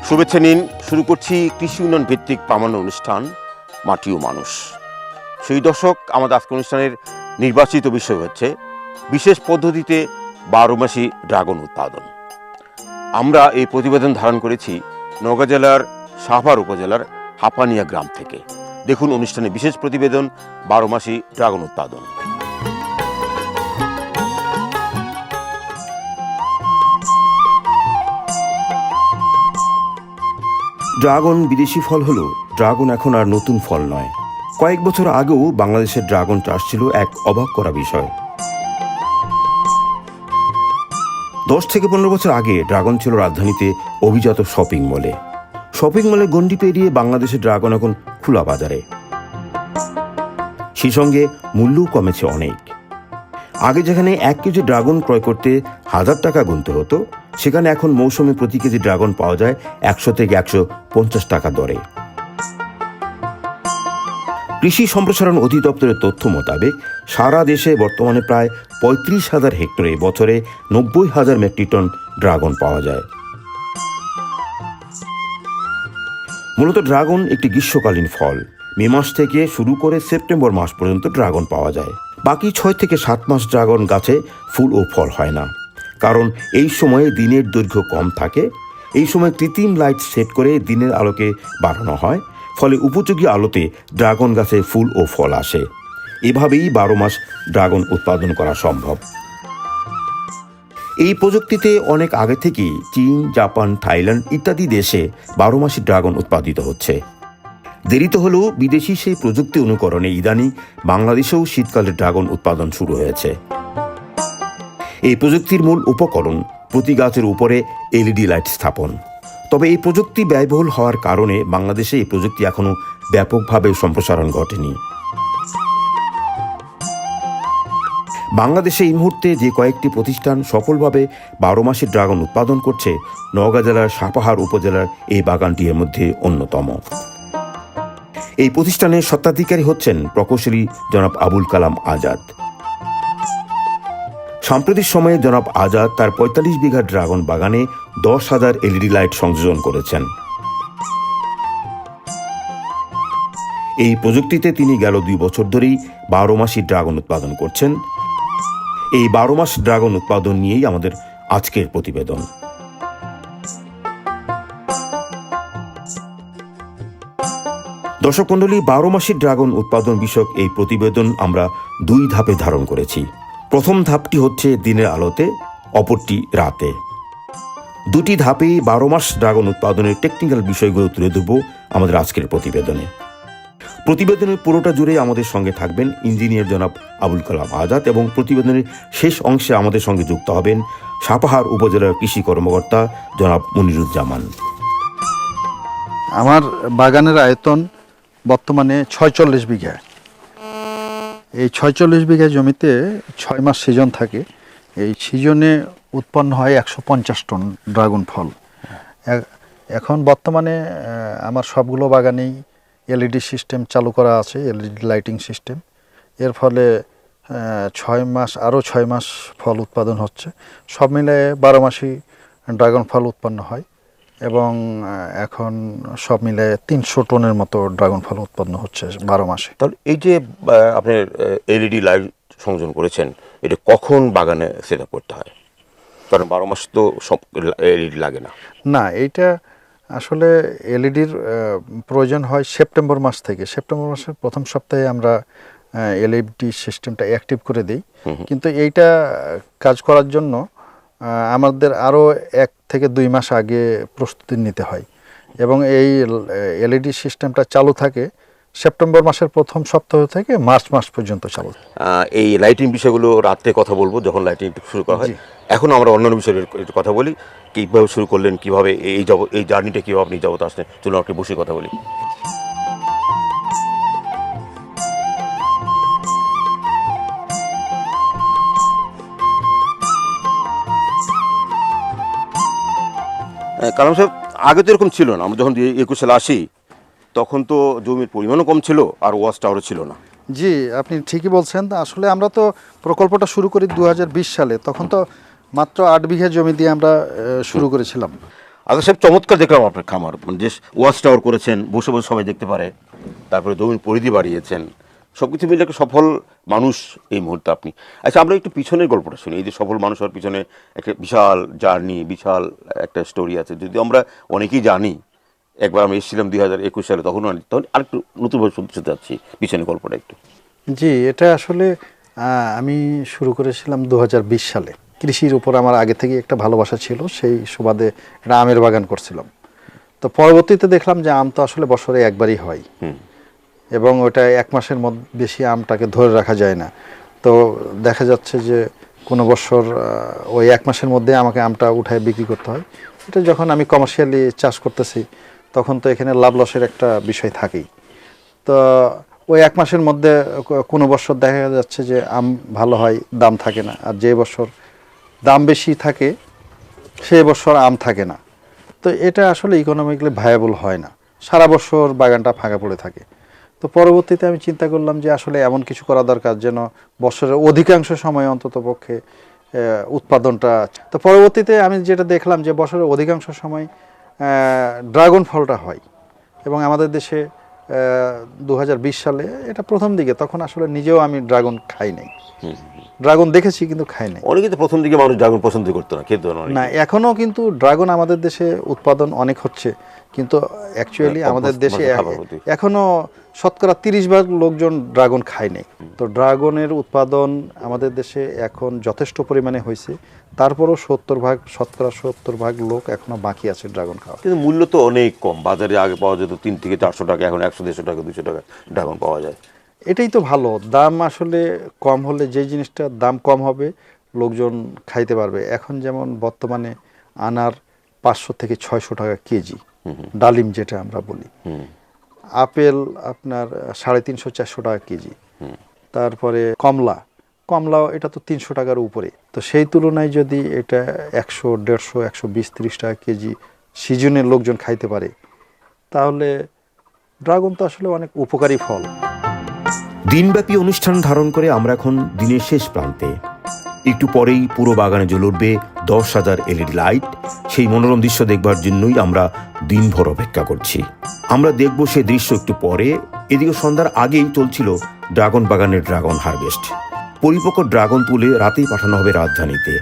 শুভেচ্ছা নিন, শুরু করছি কৃষি উন্নয়ন ভিত্তিক প্রামাণ্য অনুষ্ঠান মাটি ও মানুষ। সেই দর্শক, আমাদের আজকের অনুষ্ঠানের নির্বাচিত বিষয় হচ্ছে বিশেষ পদ্ধতিতে 12 মাসি ড্রাগন উৎপাদন। আমরা এই প্রতিবেদন ধারণ করেছি নওগাঁ জেলার সাভার উপজেলার হাপানিয়া গ্রাম থেকে। দেখুন অনুষ্ঠানে বিশেষ প্রতিবেদন 12 মাসি ড্রাগন উৎপাদন। ড্রাগন বিদেশি ফল হলেও ড্রাগন এখন আর নতুন ফল নয়। কয়েক বছর আগেও বাংলাদেশের ড্রাগন চাষ ছিল এক অবাক করা বিষয়। 10 থেকে 15 বছর আগে ড্রাগন ছিল রাজধানীতে অভিজাত শপিং মলে। শপিং মলে গণ্ডি পেরিয়ে বাংলাদেশের ড্রাগন এখন খোলা বাজারে। সেই সঙ্গে মূল্যও কমেছে অনেক। আগে যেখানে 1 কেজি ড্রাগন ক্রয় করতে 1000 টাকা গুনতে হতো, সেখানে এখন মৌসুমে প্রতি কেজি ড্রাগন পাওয়া যায় 100 থেকে 150 টাকা দরে। কৃষি সম্প্রসারণ অধিদপ্তরের তথ্য মোতাবেক সারা দেশে বর্তমানে প্রায় 35,000 হেক্টরে বছরে 90,000 মেট্রিক টন ড্রাগন পাওয়া যায়। মূলত ড্রাগন একটি গ্রীষ্মকালীন ফল। মে মাস থেকে শুরু করে সেপ্টেম্বর মাস পর্যন্ত ড্রাগন পাওয়া যায়। বাকি 6 থেকে 7 মাস ড্রাগন গাছে ফুল ও ফল হয় না, কারণ এই সময়ে দিনের দৈর্ঘ্য কম থাকে। এই সময় কৃত্রিম লাইট সেট করে দিনের আলোকে বাড়ানো হয়, ফলে উপযোগী আলোতে ড্রাগন গাছে ফুল ও ফল আসে। এভাবেই 12 মাস ড্রাগন উৎপাদন করা সম্ভব। এই প্রযুক্তিতে অনেক আগে থেকেই চীন, জাপান, থাইল্যান্ড ইত্যাদি দেশে 12 মাসি ড্রাগন উৎপাদিত হচ্ছে। দেরিতে হলেও বিদেশি সেই প্রযুক্তি অনুকরণে ইদানিং বাংলাদেশেও শীতকালে ড্রাগন উৎপাদন শুরু হয়েছে। এই প্রযুক্তির মূল উপকরণ প্রতি গাছের উপরে LED লাইট স্থাপন। তবে এই প্রযুক্তি ব্যয়বহুল হওয়ার কারণে বাংলাদেশে এই প্রযুক্তি এখনও ব্যাপকভাবে সম্প্রসারণ ঘটেনি। বাংলাদেশে এই মুহূর্তে যে কয়েকটি প্রতিষ্ঠান সফলভাবে 12 মাসি ড্রাগন উৎপাদন করছে, নওগাঁ জেলার সাপাহার উপজেলার এই বাগানটি এর মধ্যে অন্যতম। এই প্রতিষ্ঠানের স্বত্বাধিকারী হচ্ছেন প্রকৌশলী জনাব আবুল কালাম আজাদ। সাম্প্রতিক সময়ে জনাব আজাদ তার 45 বিঘা ড্রাগন বাগানে 10,000 LED লাইট সংযোজন করেছেন। এই প্রযুক্তিতে তিনি গেল 2 বছর ধরেই 12 মাসি ড্রাগন উৎপাদন করছেন। এই 12 মাস ড্রাগন উৎপাদন নিয়েই আমাদের আজকের প্রতিবেদন। দর্শক মণ্ডলী, 12 মাসি ড্রাগন উৎপাদন বিষয়ক এই প্রতিবেদন আমরা 2 ধাপে ধারণ করেছি। প্রথম ধাপটি হচ্ছে দিনের আলোতে, অপরটি রাতে। 2টি ধাপেই 12 মাস ড্রাগন উৎপাদনের টেকনিক্যাল বিষয়গুলো তুলে ধরব আমাদের আজকের প্রতিবেদনে। প্রতিবেদনের পুরোটা জুড়ে আমাদের সঙ্গে থাকবেন ইঞ্জিনিয়ার জনাব আবুল কালাম আজাদ, এবং প্রতিবেদনের শেষ অংশে আমাদের সঙ্গে যুক্ত হবেন সাপাহার উপজেলার কৃষি কর্মকর্তা জনাব মনিরুজ্জামান। আমার বাগানের আয়তন বর্তমানে 46 বিঘা। এই 46 বিঘা জমিতে 6 মাস সিজন থাকে। এই সিজনে উৎপন্ন হয় 150 টন ড্রাগন ফল। এখন বর্তমানে আমার সবগুলো বাগানেই LED সিস্টেম চালু করা আছে, LED লাইটিং সিস্টেম। এর ফলে 6 মাস ফল উৎপাদন হচ্ছে। সব মিলে 12 মাসই ড্রাগন ফল উৎপন্ন হয়, এবং এখন সব মিলে 300 টনের মতো ড্রাগন ফল উৎপন্ন হচ্ছে 12 মাসে। তাহলে এই যে আপনি LED লাইট সংযোজন করেছেন, এটা কখন বাগানে সেট আপ করতে হয়? কারণ 12 মাস তো সব LED লাগে না। না, এইটা আসলে LEDর প্রয়োজন হয় সেপ্টেম্বর মাস থেকে। সেপ্টেম্বর মাসের প্রথম সপ্তাহে আমরা LED সিস্টেমটা অ্যাক্টিভ করে দিই। কিন্তু এইটা কাজ করার জন্য আমাদের আরও 1 থেকে 2 মাস আগে প্রস্তুতি নিতে হয়, এবং এই LED সিস্টেমটা চালু থাকে সেপ্টেম্বর মাসের প্রথম সপ্তাহ থেকে মার্চ মাস পর্যন্ত চালু। এই লাইটিং বিষয়গুলো রাতে কথা বলবো যখন লাইটিং শুরু করা হয়। এখন আমরা অন্যান্য বিষয়ের একটু কথা বলি। কীভাবে শুরু করলেন, কীভাবে এই জার্নিটা কীভাবে আপনি যাবত আসলেন, চলুন আপনি বসে কথা বলি। কালাম সাহেব, আগে তো এরকম ছিল না। আমরা যখন 21 সালে আসি তখন তো জমির পরিমাণও কম ছিল, আর ওয়াচ টাওয়ারও ছিল না। জি, আপনি ঠিকই বলছেন। আসলে আমরা তো প্রকল্পটা শুরু করি 2020 সালে। তখন তো মাত্র 8 বিঘা জমি দিয়ে আমরা শুরু করেছিলাম। আচ্ছা সাহেব, চমৎকার দেখলাম আপনার খামার, মানে যে ওয়াচ টাওয়ার করেছেন, বসে বসে সবাই দেখতে পারে, তারপরে জমির পরিধি বাড়িয়েছেন, সব কিছু মিলে একটা সফল মানুষ এই মুহূর্তে আপনি। আচ্ছা, আমরা একটু পিছনের গল্পটা শুনি। এই যে সফল মানুষ হওয়ার পিছনে একটা বিশাল জার্নি, বিশাল একটা স্টোরি আছে, যদি আমরা অনেকেই জানি। একবার আমি এসেছিলাম 2021 সালে, তখন আরেকটু নতুনভাবে শুনতে চাচ্ছি পিছনের গল্পটা একটু। জি, এটা আসলে আমি শুরু করেছিলাম 2020 সালে। কৃষির উপর আমার আগে থেকে একটা ভালোবাসা ছিল, সেই সুবাদে একটা আমের বাগান করছিলাম। তো পরবর্তীতে দেখলাম যে আম তো আসলে বছরে একবারই হয়, এবং ওটা 1 মাসের মধ্যে বেশি আমটাকে ধরে রাখা যায় না। তো দেখা যাচ্ছে যে কোনো বছর ওই 1 মাসের মধ্যে আমাকে আমটা উঠায় বিক্রি করতে হয়। এটা যখন আমি কমার্শিয়ালি চাষ করতেছি, তখন তো এখানে লাভ লসের একটা বিষয় থাকেই। তো ওই 1 মাসের মধ্যে কোনো বছর দেখা যাচ্ছে যে আম ভালো হয়, দাম থাকে না, আর যে বছর দাম বেশি থাকে সেই বছর আম থাকে না। তো এটা আসলে ইকোনমিক্যালি ভায়াবল হয় না, সারা বছর বাগানটা ফাঁকা পড়ে থাকে। তো পরবর্তীতে আমি চিন্তা করলাম যে আসলে এমন কিছু করা দরকার যেন বছরের অধিকাংশ সময় অন্তত পক্ষে উৎপাদনটা। তো পরবর্তীতে আমি যেটা দেখলাম যে বছরের অধিকাংশ সময় ড্রাগন ফলটা হয়, এবং আমাদের দেশে 2020 সালে এটা প্রথম দিকে, তখন আসলে নিজেও আমি ড্রাগন খাই নাই। ড্রাগন দেখেছি কিন্তু খাই নাই। অনেকে তো প্রথম দিকে মানুষ ড্রাগন পছন্দ করতো না, খেতো না। না, এখনও কিন্তু ড্রাগন আমাদের দেশে উৎপাদন অনেক হচ্ছে, কিন্তু অ্যাকচুয়ালি আমাদের দেশে এখনো শতকরা 30 ভাগ লোকজন ড্রাগন খায় নাই। তো ড্রাগনের উৎপাদন আমাদের দেশে এখন যথেষ্ট পরিমাণে হয়েছে, তারপরও শতকরা 70 ভাগ লোক এখনো বাকি আছে ড্রাগন খাওয়া। কিন্তু মূল্য তো অনেক কম, বাজারে আগে পাওয়া যেত 3 থেকে 400 টাকা, এখন 100-150 টাকা, 200 টাকা ড্রাগন পাওয়া যায়। এটাই তো ভালো, দাম আসলে কম হলে, যে জিনিসটার দাম কম হবে লোকজন খাইতে পারবে। এখন যেমন বর্তমানে আনার 500 থেকে 600 টাকা কেজি, ডালিম যেটা আমরা বলি। আপেল আপনার 350-400 টাকা কেজি। তারপরে কমলাও এটা তো 300 টাকার উপরে। তো সেই তুলনায় যদি এটা 100, 150, 120, 30 টাকা কেজি সিজনের লোকজন খাইতে পারে, তাহলে ড্রাগন তো আসলে অনেক উপকারী ফল। দিনব্যাপী অনুষ্ঠান ধারণ করে আমরা এখন দিনের শেষ প্রান্তে। একটু পরেই পুরো বাগানে জ্বলে উঠবে 10,000 LED লাইট। সেই মনোরম দৃশ্য দেখবার জন্যই আমরা দিনভর অপেক্ষা করছি। আমরা দেখব সেই দৃশ্য একটু পরে। এদিকে সন্ধ্যার আগেই চলছিল ড্রাগন বাগানের ড্রাগন হারভেস্ট। পরিপক্ক ড্রাগন তুলে রাতেই পাঠানো হবে রাজধানীতে।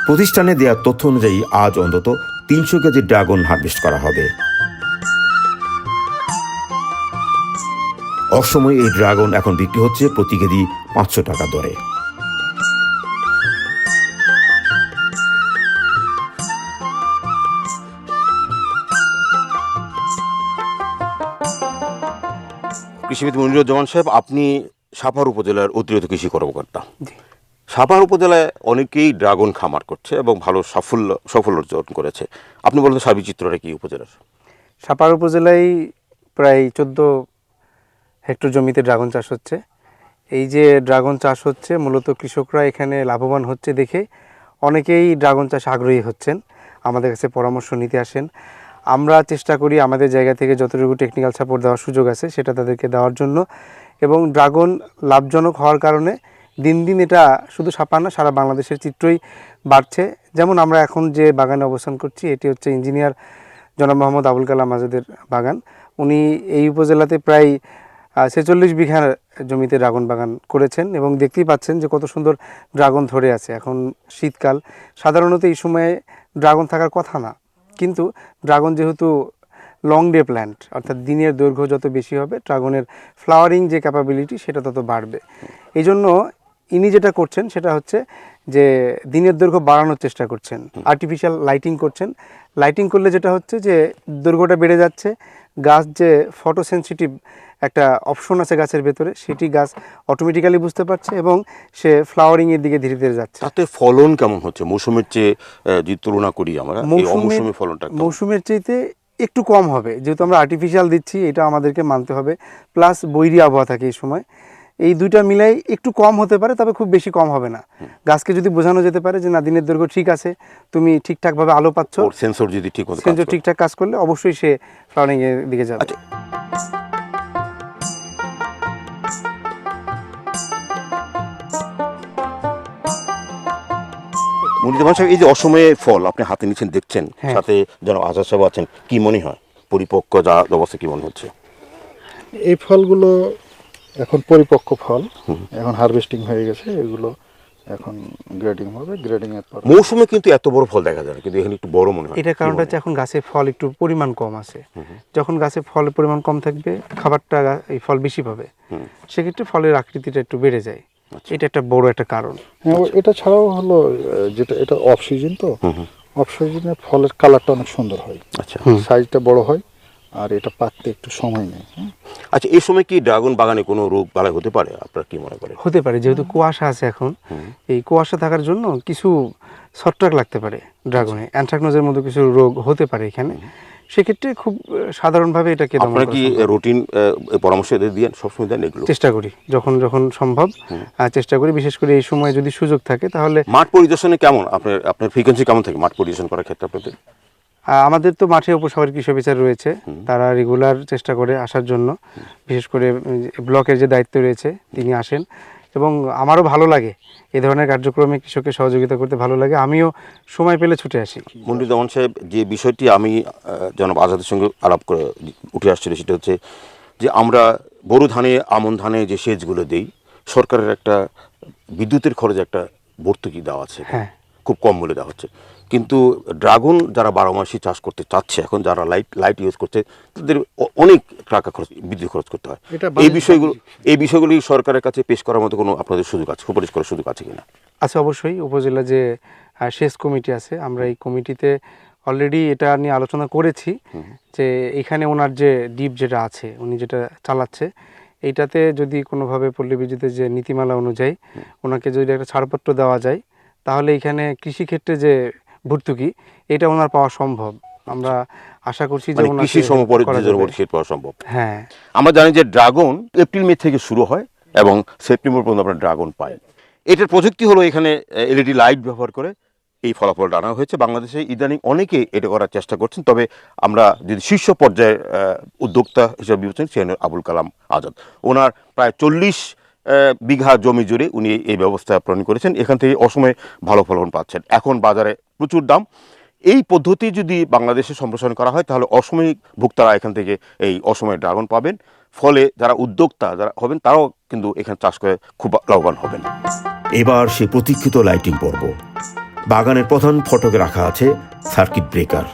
প্রতিষ্ঠানে দেওয়া তথ্য অনুযায়ী আজ অন্তত 300 কেজি ড্রাগন হারভেস্ট করা হবে। অসময়ে এই ড্রাগন এখন বিক্রি হচ্ছে প্রতি কেজি 500 টাকা দরে। কৃষিবিদ মনিরুজ্জামান সাহেব, আপনি সাভার উপজেলার অতিরিক্ত কৃষি কর্মকর্তা। সাভার উপজেলায় অনেকেই ড্রাগন খামার করছে এবং ভালো সফল অর্জন করেছে। আপনি বলতে সার্বিক চিত্রটা কি উপজেলার? সাভার উপজেলায় প্রায় 14 হেক্টর জমিতে ড্রাগন চাষ হচ্ছে। এই যে ড্রাগন চাষ হচ্ছে, মূলত কৃষকরা এখানে লাভবান হচ্ছে দেখে অনেকেই ড্রাগন চাষে আগ্রহী হচ্ছেন, আমাদের কাছে পরামর্শ নিতে আসেন। আমরা চেষ্টা করি আমাদের জায়গা থেকে যতটুকু টেকনিক্যাল সাপোর্ট দেওয়ার সুযোগ আছে সেটা তাদেরকে দেওয়ার জন্য। এবং ড্রাগন লাভজনক হওয়ার কারণে দিন দিন এটা শুধু সাভার না, সারা বাংলাদেশের চিত্রই বাড়ছে। যেমন আমরা এখন যে বাগানে অবস্থান করছি, এটি হচ্ছে ইঞ্জিনিয়ার জনাব মোহাম্মদ আবুল কালাম আজাদের বাগান। উনি এই উপজেলাতে প্রায় 46 বিঘা জমিতে ড্রাগন বাগান করেছেন, এবং দেখতেই পাচ্ছেন যে কত সুন্দর ড্রাগন ধরে আছে। এখন শীতকাল, সাধারণত এই সময়ে ড্রাগন থাকার কথা না, কিন্তু ড্রাগন যেহেতু লং ডে প্ল্যান্ট, অর্থাৎ দিনের দৈর্ঘ্য যত বেশি হবে ড্রাগনের ফ্লাওয়ারিং যে ক্যাপাবিলিটি সেটা তত বাড়বে। এই জন্য ইনি যেটা করছেন সেটা হচ্ছে যে দিনের দৈর্ঘ্য বাড়ানোর চেষ্টা করছেন, আর্টিফিশিয়াল লাইটিং করছেন। লাইটিং করলে যেটা হচ্ছে যে দৈর্ঘ্যটা বেড়ে যাচ্ছে, গাছ যে ফটোসেন্সিটিভ একটা অপশন আছে গাছের ভেতরে, সেটি গাছ অটোমেটিক্যালি বুঝতে পারছে এবং সে ফ্লাওয়ারিংয়ের দিকে ধীরে ধীরে যাচ্ছে। তাতে ফলন কেমন হচ্ছে মৌসুমের চেয়ে? যদি তুলনা করি আমরা, মৌসুমের ফলনটা মৌসুমের চাইতে একটু কম হবে, যেহেতু আমরা আর্টিফিশিয়াল দিচ্ছি, এটা আমাদেরকে মানতে হবে। প্লাস বৈরী আবহাওয়া থাকে এই সময়, এই দুইটা মিলাই একটু কম হতে পারে, তবে খুব বেশি কম হবে না। গাছকে যদি বোঝানো যেতে পারে যে না, দিনের দৈর্ঘ্য ঠিক আছে, তুমি ঠিকঠাকভাবে আলো পাচ্ছ, ওর সেন্সর যদি ঠিক মতো কাজ সেন্সর করে। ঠিকঠাক কাজ করলে অবশ্যই সে ফ্লাওয়ারিং এর দিকে যাবে। আচ্ছা, মুনিরুজ্জামান সাহেব, এই যে অসময়ে ফল আপনি হাতে নিচ্ছেন, দেখছেন, হ্যাঁ। সাথে জনাব আজাদ সাহেব আছেন, কি মনে হয় পরিপক্ক যা অবস্থা কি মনে হচ্ছে? এই ফলগুলো এখন পরিপক্ক ফল, এখন হারভেস্টিং হয়ে গেছে, এগুলো এখন গ্রেডিং হবে, গ্রেডিং এর পর মৌসুমে কিন্তু এত বড় ফল দেখা যায় না, কিন্তু এখানে একটু বড় মনে হয়। এটার কারণটা হচ্ছে এখন গাছে ফল একটু পরিমাণ কম আছে। যখন গাছে ফলের পরিমাণ কম থাকবে, খাবারটা এই ফল বেশি পাবে, সেক্ষেত্রে ফলের আকৃতিটা একটু বেড়ে যায়। এটা একটা বড় একটা কারণ। হ্যাঁ, এটা ছাড়াও হলো যেটা এটা অফ সিজন, তো অফ সিজনে ফলের কালারটা অনেক সুন্দর হয়, আচ্ছা সাইজটা বড় হয়, আর এটা পাকতে একটু সময় নেয়। আচ্ছা, এই সময় কি ড্রাগন বাগানে কোনো রোগ বালাই হতে পারে, আপনার কি মনে করেন? হতে পারে, যেহেতু কুয়াশা আছে এখন, এই কুয়াশা থাকার জন্য কিছু ছত্রাক লাগতে পারে ড্রাগনে, অ্যানথ্রাকনোজের মতো কিছু রোগ হতে পারে এখানে। সেক্ষেত্রে খুব সাধারণভাবে এটাকে দমন আপনারা করা কি সম্ভব। রুটিন পরামর্শ দিয়ে সবসময় দেন এগুলো? চেষ্টা করি, যখন যখন সম্ভব চেষ্টা করি, বিশেষ করে এই সময় যদি সুযোগ থাকে তাহলে। মাঠ পরিদর্শনে কেমন আপনার আপনার ফ্রিকোয়েন্সি কেমন থাকে মাঠ পরিদর্শন করার ক্ষেত্রে আপনাদের? আমাদের তো মাঠে উপশহরের কৃষি অফিসার রয়েছে, তারা রেগুলার চেষ্টা করে আসার জন্য। বিশেষ করে ব্লকের যে দায়িত্ব রয়েছে তিনি আসেন, এবং আমারও ভালো লাগে এই ধরনের কার্যক্রমে কৃষককে সহযোগিতা করতে ভালো লাগে, আমিও সময় পেলে ছুটে আসি। মুনিরুজ্জামান সাহেব, যে বিষয়টি আমি জনাব আজাদের সঙ্গে আলাপ করে উঠে আসছিল, সেটা হচ্ছে যে আমরা বোরো ধানে, আমন ধানে যে সেচগুলো দেই, সরকারের একটা বিদ্যুতের খরচে একটা ভর্তুকি দেওয়া আছে, হ্যাঁ। খুব কম মূল্যে দেওয়া হচ্ছে। কিন্তু ড্রাগন যারা 12 মাসই চাষ করতে চাচ্ছে, এখন যারা লাইট ইউজ করছে, তাদের অনেক টাকা খরচ, বিদ্যুৎ খরচ করতে হয়। এটা এই বিষয়গুলি সরকারের কাছে পেশ করার মতো কোনো আপনাদের সুযোগ আছে, সুপারিশ করার সুযোগ আছে কিনা? আছে, অবশ্যই। উপজেলা যে সেচ কমিটি আছে, আমরা এই কমিটিতে অলরেডি এটা নিয়ে আলোচনা করেছি, যে এখানে ওনার যে ডিপ যেটা আছে, উনি যেটা চালাচ্ছে, এইটাতে যদি কোনোভাবে পল্লী বিদ্যুতের যে নীতিমালা অনুযায়ী ওনাকে যদি একটা ছাড়পত্র দেওয়া যায়, তাহলে এখানে কৃষিক্ষেত্রে যে ভর্তুকি, এটা ওনার পাওয়া সম্ভব। আমরা আশা করছি যে মানে ওনাকে কৃষি করা সমপরিচিত যাবে। সেট পাওয়া সম্ভব। হ্যাঁ, আমরা জানি যে ড্রাগন এপ্রিল মে থেকে শুরু হয় এবং সেপ্টেম্বর পর্যন্ত আমরা ড্রাগন পাই। এটার প্রযুক্তি হলো এখানে এলইডি লাইট ব্যবহার করে এই ফলাফলটা আনা হয়েছে। বাংলাদেশে ইদানিং অনেকে এটা করার চেষ্টা করছেন, তবে আমরা যদি শীর্ষ পর্যায়ের উদ্যোক্তা হিসেবে বিবেচনা করি, সেখানে আবুল কালাম আজাদ, ওনার প্রায় 40 বিঘা জমি জুড়ে উনি এই ব্যবস্থা প্রণয়ন করেছেন, এখান থেকে অসময়ে ভালো ফলন পাচ্ছেন। এখন বাজারে প্রচুর দাম। এই পদ্ধতি যদি বাংলাদেশে সম্প্রসারণ করা হয়, তাহলে অসময়ে ভোক্তারা এখান থেকে এই অসময়ে ড্রাগন পাবেন। ফলে যারা উদ্যোক্তা যারা হবেন, তারাও কিন্তু এখানে চাষ করে খুব লাভবান হবেন। এবার সে প্রতীক্ষিত লাইটিং পর্ব। বাগানের প্রধান ফটকে রাখা আছে সার্কিট ব্রেকার।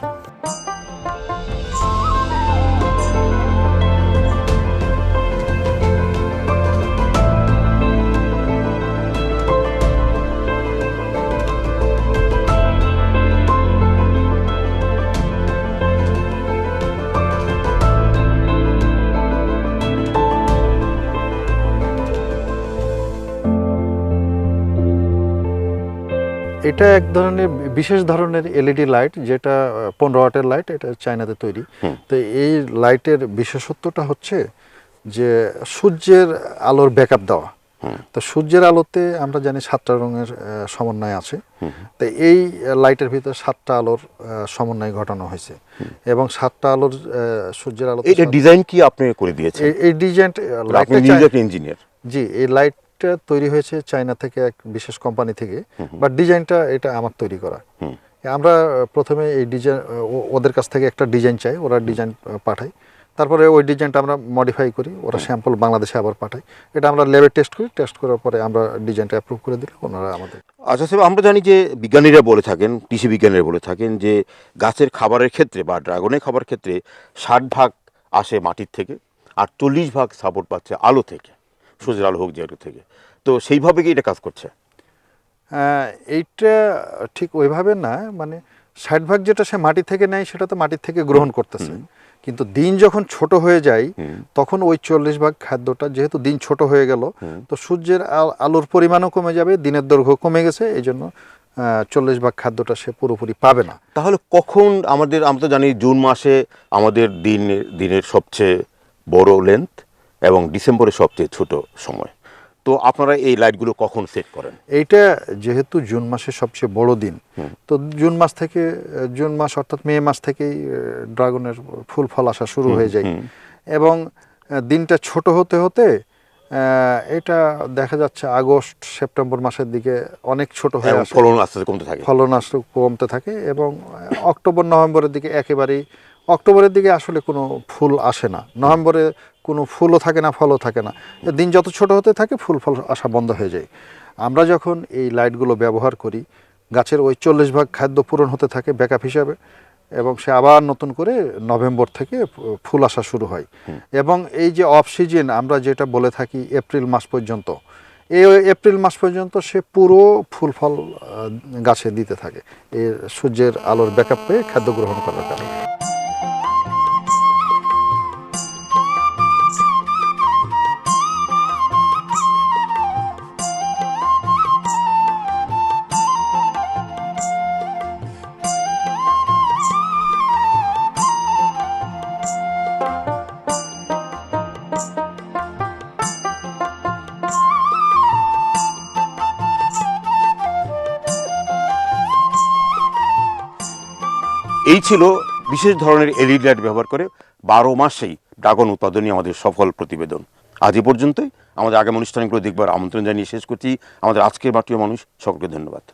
এটা এক ধরনের বিশেষ ধরনের এলইডি লাইট, যেটা 15 ওয়াটের লাইট, এটা চায়নাতে তৈরি। তো এই লাইটের বিশেষত্বটা হচ্ছে যে সূর্যের আলোর ব্যাকআপ দেওয়া। তো সূর্যের আলোতে আমরা জানি 7টা রঙের সমন্বয় আছে, তো এই লাইটের ভিতরে 7টা আলোর সমন্বয় ঘটানো হয়েছে, এবং 7টা আলোর সূর্যের আলো। এটা ডিজাইন কি আপনি করে দিয়েছেন? এই ডিজাইন আপনি নিজে একটা ইঞ্জিনিয়ার? জি, এই লাইটটা তৈরি হয়েছে চায়না থেকে, এক বিশেষ কোম্পানি থেকে, বাট ডিজাইনটা এটা আমার তৈরি করা। আমরা প্রথমে এই ডিজাইন ওদের কাছ থেকে একটা ডিজাইন চাই, ওরা ডিজাইন পাঠায়, তারপরে ওই ডিজাইনটা আমরা মডিফাই করি, ওরা স্যাম্পল বাংলাদেশে আবার পাঠায়, এটা আমরা ল্যাবে টেস্ট করি, টেস্ট করার পরে আমরা ডিজাইনটা অ্যাপ্রুভ করে দিলে ওনারা আমাদের। আচ্ছা স্যার, আমরা জানি যে বিজ্ঞানীরা বলে থাকেন, কৃষি বিজ্ঞানীরা বলে থাকেন যে গাছের খাবারের ক্ষেত্রে বা ড্রাগনের খাবার ক্ষেত্রে 60% আসে মাটির থেকে, আর 40% সাপোর্ট পাচ্ছে আলো থেকে, সূর্যের আলো হোক যে আলো থেকে। তো সেইভাবে কি এটা কাজ করছে? এইটা ঠিক ওইভাবে না, মানে 60% যেটা সে মাটি থেকে নেয় সেটা তো মাটি থেকে গ্রহণ করতেছে, কিন্তু দিন যখন ছোট হয়ে যায় তখন ওই 40% খাদ্যটা, যেহেতু দিন ছোট হয়ে গেল, তো সূর্যের আলোর পরিমাণও কমে যাবে, দিনের দৈর্ঘ্য কমে গেছে, এই জন্য 40% খাদ্যটা সে পুরোপুরি পাবে না। তাহলে কখন আমরা তো জানি জুন মাসে আমাদের দিনের সবচেয়ে বড় লেন্থ এবং ডিসেম্বরের সবচেয়ে ছোট সময়। তো আপনারা এই লাইটগুলো কখন সেট করেন? এইটা যেহেতু জুন মাসের সবচেয়ে বড় দিন, তো জুন মাস অর্থাৎ মে মাস থেকেই ড্রাগনের ফুল ফল আসা শুরু হয়ে যায় এবং দিনটা ছোট হতে হতে এটা দেখা যাচ্ছে আগস্ট সেপ্টেম্বর মাসের দিকে অনেক ছোট হয়ে এবং আসে, ফলন আস্তে আস্তে কমতে থাকে। ফলন আসতে কমতে থাকে এবং অক্টোবর নভেম্বরের দিকে একেবারেই, অক্টোবরের দিকে আসলে কোনো ফুল আসে না, নভেম্বরে কোনো ফুলও থাকে না, ফলও থাকে না। দিন যত ছোট হতে থাকে ফুল ফল আসা বন্ধ হয়ে যায়। আমরা যখন এই লাইটগুলো ব্যবহার করি, গাছের ওই 40 ভাগ খাদ্য পূরণ হতে থাকে ব্যাকআপ হিসাবে এবং সে আবার নতুন করে নভেম্বর থেকে ফুল আসা শুরু হয়। এবং এই যে অফ সিজন আমরা যেটা বলে থাকি এপ্রিল মাস পর্যন্ত, এই এপ্রিল মাস পর্যন্ত সে পুরো ফুল ফল গাছে দিতে থাকে এই সূর্যের আলোর ব্যাকআপ পেয়ে খাদ্য গ্রহণ করার কারণে। এই ছিল বিশেষ ধরনের এলইডি লাইট ব্যবহার করে 12 মাসেই ড্রাগন উৎপাদনই আমাদের সফল প্রতিবেদন। আজ এ পর্যন্তই। আমাদের আগামী অনুষ্ঠানগুলো দেখবার আমন্ত্রণ জানিয়ে শেষ করছি। আমাদের আজকের মাটিও মানুষ সকলকে ধন্যবাদ।